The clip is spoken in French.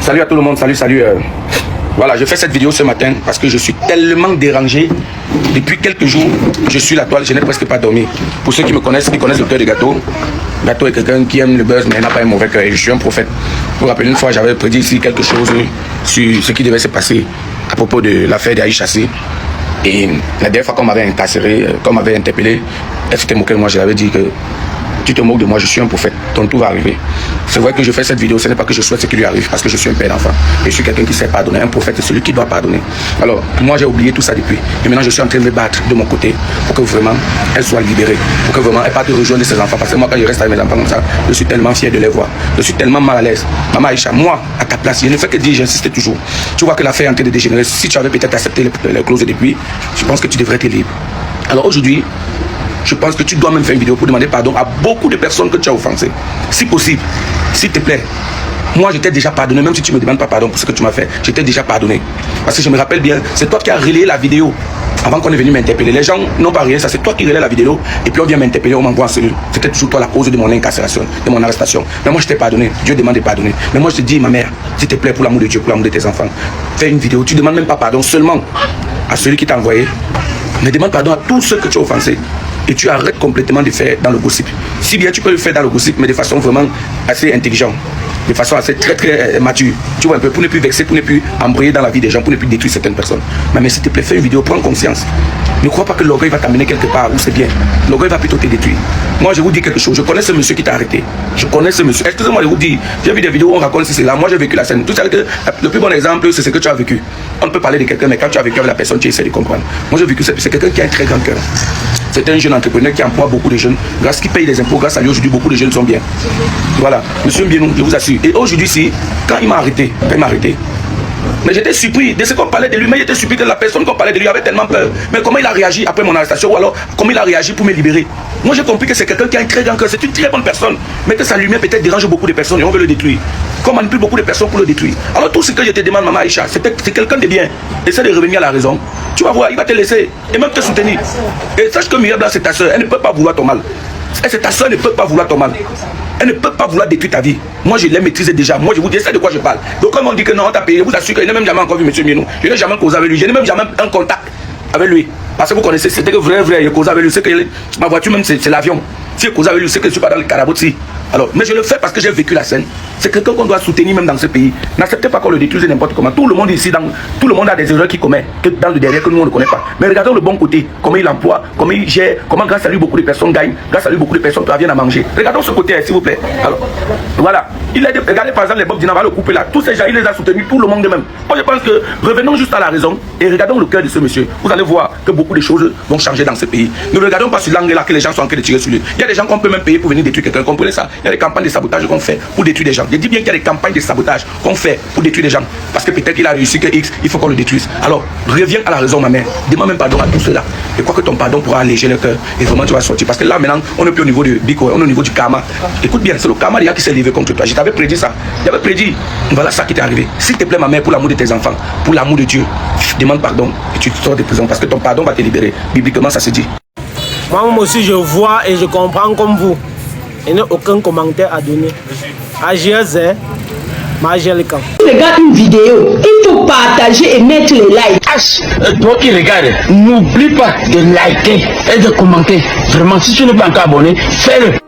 Salut à tout le monde, salut. Voilà, je fais cette vidéo ce matin parce que je suis tellement dérangé. Depuis quelques jours, je suis la toile, je n'ai presque pas dormi. Pour ceux qui me connaissent, qui connaissent le cœur de Gâteau, Gâteau est quelqu'un qui aime le buzz, mais il n'a pas un mauvais cœur. Je suis un prophète. Pour rappeler, une fois, j'avais prédit ici quelque chose sur ce qui devait se passer à propos de l'affaire d'Aïcha Chassé. Et la dernière fois qu'on m'avait incarcéré, qu'on m'avait interpellé, elle s'était moquée de moi, je l'avais dit que tu te moques de moi, je suis un prophète, ton tout va arriver. C'est vrai que je fais cette vidéo, ce n'est pas que je souhaite ce qui lui arrive, parce que je suis un père d'enfant. Et je suis quelqu'un qui sait pardonner. Un prophète, c'est celui qui doit pardonner. Alors, moi, j'ai oublié tout ça depuis. Et maintenant, je suis en train de me battre de mon côté pour que vraiment, elle soit libérée. Pour que vraiment, elle parte rejoindre ses enfants. Parce que moi, quand je reste avec mes enfants comme ça, je suis tellement fier de les voir. Je suis tellement mal à l'aise. Maman Aïcha, moi, à ta place, je ne fais que dire, j'insiste toujours. Tu vois que l'affaire est en train de dégénérer. Si tu avais peut-être accepté les clauses depuis, je pense que tu devrais être libre. Alors aujourd'hui, je pense que tu dois même faire une vidéo pour demander pardon à beaucoup de personnes que tu as offensées. Si possible, s'il te plaît. Moi, je t'ai déjà pardonné, même si tu ne me demandes pas pardon pour ce que tu m'as fait. Je t'ai déjà pardonné. Parce que je me rappelle bien, c'est toi qui as relayé la vidéo avant qu'on est venu m'interpeller. Les gens n'ont pas rien, ça c'est toi qui relayes la vidéo et puis on vient m'interpeller, on m'envoie en cellule. C'était toujours toi la cause de mon incarcération, de mon arrestation. Mais moi, je t'ai pardonné. Dieu demande de pardonner. Mais moi, je te dis, ma mère, s'il te plaît, pour l'amour de Dieu, pour l'amour de tes enfants, fais une vidéo. Tu ne demandes même pas pardon seulement à celui qui t'a envoyé. Mais demande pardon à tous ceux que tu as offensés. Et tu arrêtes complètement de faire dans le gossip. Si bien tu peux le faire dans le gossip, mais de façon vraiment assez intelligente, de façon assez très mature. Tu vois un peu, pour ne plus vexer, pour ne plus embrayer dans la vie des gens, pour ne plus détruire certaines personnes. Mais s'il te plaît, fais une vidéo, prends conscience. Ne crois pas que l'orgueil va t'amener quelque part où c'est bien. L'orgueil va plutôt te détruire. Moi, je vous dis quelque chose. Je connais ce monsieur qui t'a arrêté. Je connais ce monsieur. Excusez-moi de vous dire, j'ai vu des vidéos où on raconte ceci, là. Moi, j'ai vécu la scène. Tout ça, que le plus bon exemple, c'est ce que tu as vécu. On peut parler de quelqu'un, mais quand tu as vécu avec la personne, tu essaies de comprendre. Moi, j'ai vécu, c'est quelqu'un qui a un très grand cœur. C'est un jeune entrepreneur qui emploie beaucoup de jeunes. Grâce qu'il paye les impôts, grâce à lui, aujourd'hui, beaucoup de jeunes sont bien. Voilà. Monsieur Mbienou, je vous assure. Et aujourd'hui, quand il m'a arrêté, mais j'étais surpris de ce qu'on parlait de lui, mais j'étais surpris que la personne qu'on parlait de lui avait tellement peur. Mais comment il a réagi après mon arrestation, ou alors comment il a réagi pour me libérer? Moi j'ai compris que c'est quelqu'un qui a un très grand cœur, c'est une très bonne personne, mais que sa lumière peut-être dérange beaucoup de personnes et on veut le détruire. Qu'on manipule beaucoup de personnes pour le détruire. Alors tout ce que je te demande, maman Aïcha, c'est quelqu'un de bien. Essaie de revenir à la raison. Tu vas voir, il va te laisser et même te soutenir. Et sache que Myriam, c'est ta soeur, elle ne peut pas vouloir ton mal. Et ta soeur ne peut pas vouloir ton mal. Elle ne peut pas vouloir détruire ta vie. Moi, je l'ai maîtrisé déjà. Moi, je vous dis, c'est de quoi je parle. Donc, comme on dit que non, on t'a payé, je vous assure que je n'ai même jamais encore vu M. Mbienou. Je n'ai jamais causé avec lui. Je n'ai même jamais un contact avec lui. Parce que vous connaissez, c'était que vrai, je causais avec lui. C'est que ma voiture, même, c'est l'avion. Si je causais avec lui, c'est que je ne suis pas dans le carabotzi. Alors, mais je le fais parce que j'ai vécu la scène. C'est quelqu'un qu'on doit soutenir même dans ce pays. N'acceptez pas qu'on le détruise n'importe comment. Tout le monde ici, tout le monde a des erreurs qu'il commet, que dans le derrière que nous on ne connaît pas. Mais regardons le bon côté, comment il emploie, comment il gère, comment grâce à lui beaucoup de personnes gagnent, grâce à lui beaucoup de personnes parviennent à manger. Regardons ce côté, s'il vous plaît. Alors, voilà. Regardez par exemple les Bob Dina, va le couper là. Tous ces gens, il les a soutenus, tout le monde de même. Moi je pense que revenons juste à la raison et regardons le cœur de ce monsieur. Vous allez voir que beaucoup de choses vont changer dans ce pays. Ne regardons pas sur l'angle là que les gens sont en train de tirer sur lui. Il y a des gens qu'on peut même payer pour venir détruire quelqu'un. Comprenez ça? Il y a des campagnes de sabotage qu'on fait pour détruire des gens. Je dis bien qu'il y a des campagnes de sabotage qu'on fait pour détruire des gens. Parce que peut-être qu'il a réussi que X, il faut qu'on le détruise. Alors, reviens à la raison, ma mère. Demande même pardon à tout cela. Et crois que ton pardon pourra alléger le cœur. Et vraiment, tu vas sortir. Parce que là, maintenant, on n'est plus au niveau du Biko, on est au niveau du karma. Écoute bien, c'est le karma qui s'est levé contre toi. Je t'avais prédit ça. J'avais prédit. Voilà ça qui t'est arrivé. S'il te plaît, ma mère, pour l'amour de tes enfants, pour l'amour de Dieu, demande pardon et tu sors de prison. Parce que ton pardon va te libérer. Bibliquement, ça se dit. Moi aussi, je vois et je comprends comme vous. Il n'y a aucun commentaire à donner. AGZ, Magelican. Regarde une vidéo, il faut partager et mettre les likes. Toi qui regardes, n'oublie pas de liker et de commenter. Vraiment, si tu n'es pas encore abonné, fais-le.